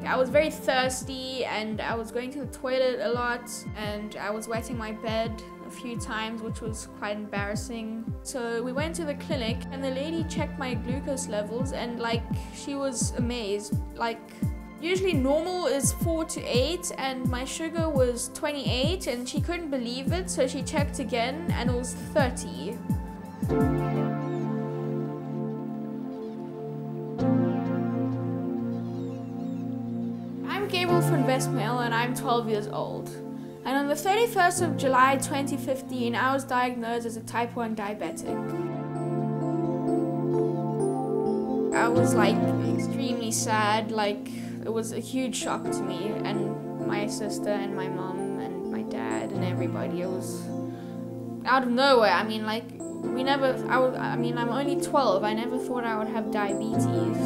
I was very thirsty and I was going to the toilet a lot and I was wetting my bed a few times, which was quite embarrassing. So we went to the clinic and the lady checked my glucose levels and like she was amazed. Like usually normal is 4 to 8 and my sugar was 28 and she couldn't believe it, so she checked again and it was 30. I'm Gabriel Van Wesemael and I'm 12 years old. And on the 31st of July 2015, I was diagnosed as a type 1 diabetic. I was like extremely sad, like it was a huge shock to me and my sister and my mom and my dad and everybody. It was out of nowhere. I mean, like I'm only 12. I never thought I would have diabetes.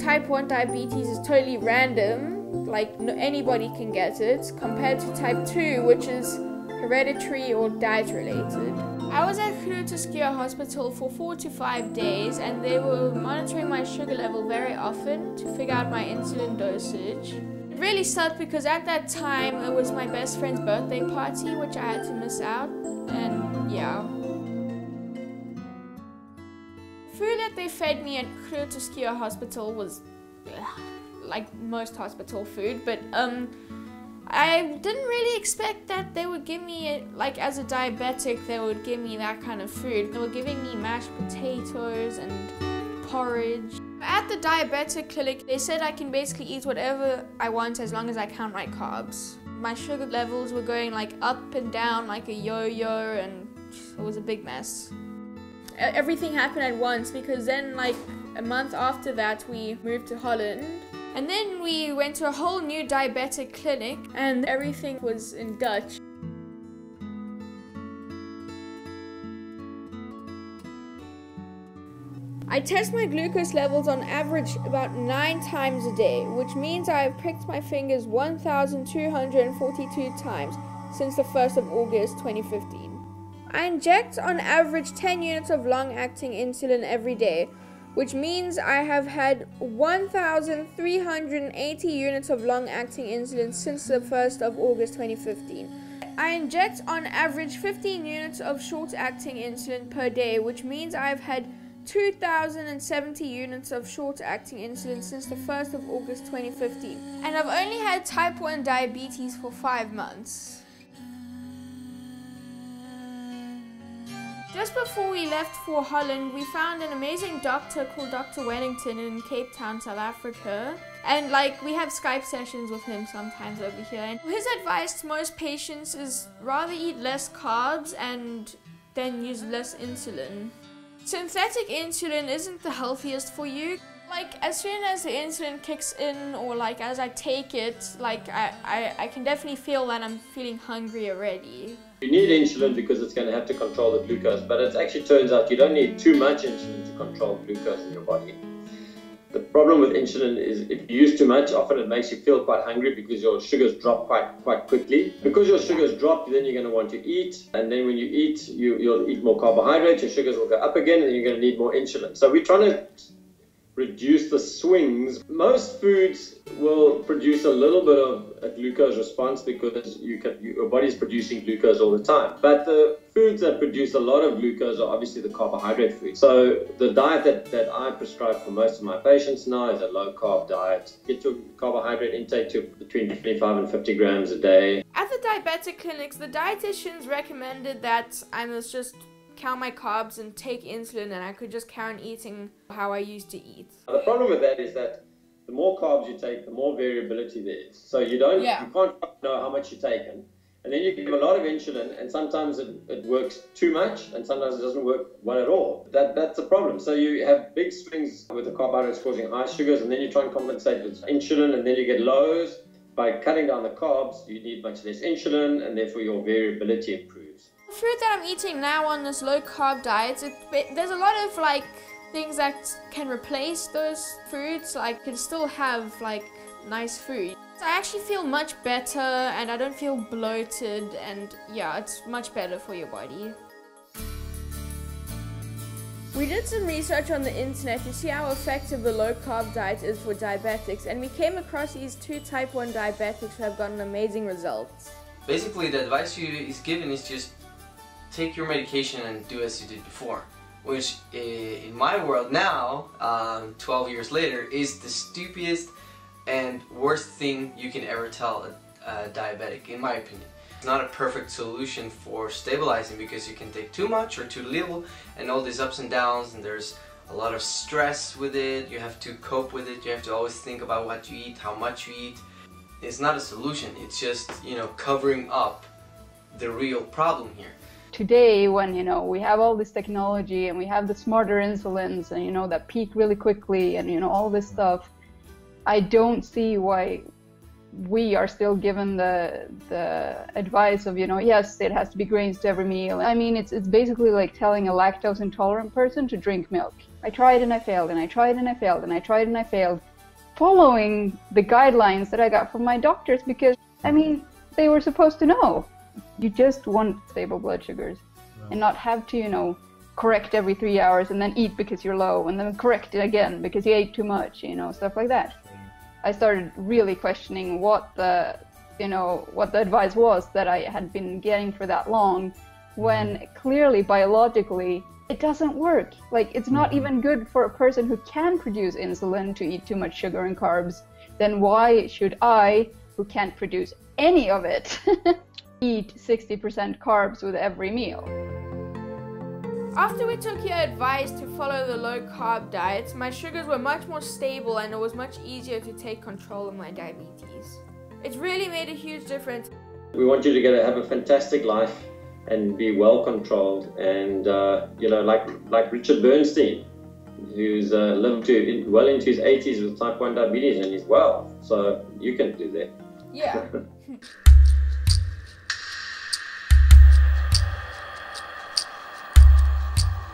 Type 1 diabetes is totally random, like anybody can get it, compared to type 2, which is hereditary or diet related. I was at Hospital for 4 to 5 days and they were monitoring my sugar level very often to figure out my insulin dosage. It really sucked because at that time it was my best friend's birthday party, which I had to miss out, and yeah. Food that they fed me at Hospital was like most hospital food, but I didn't really expect that they would give me, like as a diabetic, they would give me that kind of food. They were giving me mashed potatoes and porridge. At the diabetic clinic, they said I can basically eat whatever I want as long as I count my carbs. My sugar levels were going like up and down like a yo-yo and it was a big mess. Everything happened at once because then like a month after that we moved to Holland. And then we went to a whole new diabetic clinic and everything was in Dutch. I test my glucose levels on average about 9 times a day, which means I have pricked my fingers 1,242 times since the 1st of August 2015. I inject on average 10 units of long-acting insulin every day, which means I have had 1,380 units of long-acting insulin since the 1st of August 2015. I inject on average 15 units of short-acting insulin per day, which means I've had 2,070 units of short-acting insulin since the 1st of August 2015. And I've only had type 1 diabetes for 5 months. Just before we left for Holland, we found an amazing doctor called Dr. Wellington in Cape Town, South Africa. And like we have Skype sessions with him sometimes over here. And his advice to most patients is rather eat less carbs and then use less insulin. Synthetic insulin isn't the healthiest for you. Like as soon as the insulin kicks in or like as I take it, like I can definitely feel that I'm feeling hungry already. You need insulin because it's going to have to control the glucose, but it actually turns out you don't need too much insulin to control glucose in your body. The problem with insulin is if you use too much, often it makes you feel quite hungry because your sugars drop quite quickly. Because your sugars drop, then you're going to want to eat, and then when you eat, you'll eat more carbohydrates, your sugars will go up again, and you're going to need more insulin. So we're trying to reduce the swings. Most foods will produce a little bit of a glucose response because your body is producing glucose all the time. But the foods that produce a lot of glucose are obviously the carbohydrate foods. So the diet that I prescribe for most of my patients now is a low carb diet. Get your carbohydrate intake to between 25 and 50 grams a day. At the diabetic clinics, the dietitians recommended that I must just count my carbs and take insulin, and I could just carry on eating how I used to eat. The problem with that is that the more carbs you take, the more variability there is. So you can't know how much you're taking. And then you give a lot of insulin, and sometimes it works too much, and sometimes it doesn't work well at all. That's a problem. So you have big swings with the carbohydrates causing high sugars, and then you try and compensate with insulin, and then you get lows. By cutting down the carbs, you need much less insulin, and therefore your variability improves. The food that I'm eating now on this low carb diet, there's a lot of like things that can replace those foods. Like you can still have like nice food. So I actually feel much better and I don't feel bloated, and yeah, it's much better for your body. We did some research on the internet to see how effective the low carb diet is for diabetics, and we came across these 2 type 1 diabetics who have gotten amazing results. Basically, the advice you is given is just take your medication and do as you did before, which in my world now, 12 years later, is the stupidest and worst thing you can ever tell a diabetic, in my opinion. It's not a perfect solution for stabilizing because you can take too much or too little and all these ups and downs, and there's a lot of stress with it. You have to cope with it. You have to always think about what you eat, how much you eat. It's not a solution. It's just, you know, covering up the real problem here. Today, when, you know, we have all this technology and we have the smarter insulins and, you know, that peak really quickly and, you know, all this stuff, I don't see why we are still given the advice of, you know, yes, it has to be grains to every meal. I mean, it's basically like telling a lactose intolerant person to drink milk. I tried and I failed, and I tried and I failed, and I tried and I failed, following the guidelines that I got from my doctors, because, I mean, they were supposed to know. You just want stable blood sugars and not have to, you know, correct every 3 hours and then eat because you're low and then correct it again because you ate too much, you know, stuff like that. I started really questioning what the advice was that I had been getting for that long, when clearly biologically it doesn't work. Like, it's not even good for a person who can produce insulin to eat too much sugar and carbs. Then why should I, who can't produce any of it, eat 60% carbs with every meal? After we took your advice to follow the low carb diet, my sugars were much more stable and it was much easier to take control of my diabetes. It's really made a huge difference. We want you to have a fantastic life and be well controlled, and you know, like Richard Bernstein, who's lived well into his 80s with type 1 diabetes, and he's well, so you can do that. Yeah.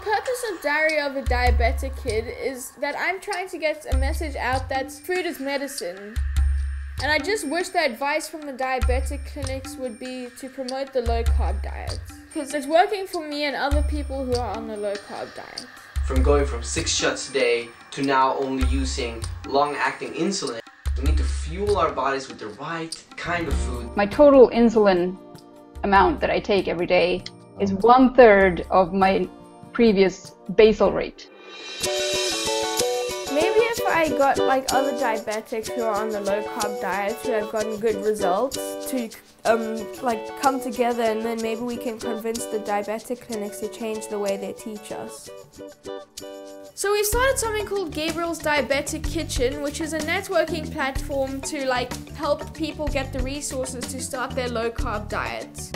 Purpose of Diary of a Diabetic Kid is that I'm trying to get a message out that food is medicine. And I just wish the advice from the diabetic clinics would be to promote the low carb diet, because it's working for me and other people who are on the low carb diet. From going from 6 shots a day to now only using long-acting insulin, we need to fuel our bodies with the right kind of food. My total insulin amount that I take every day is 1/3 of my previous basal rate. Maybe if I got like other diabetics who are on the low carb diet who have gotten good results to like come together, and then maybe we can convince the diabetic clinics to change the way they teach us. So we started something called Gabriel's Diabetic Kitchen, which is a networking platform to like help people get the resources to start their low carb diets.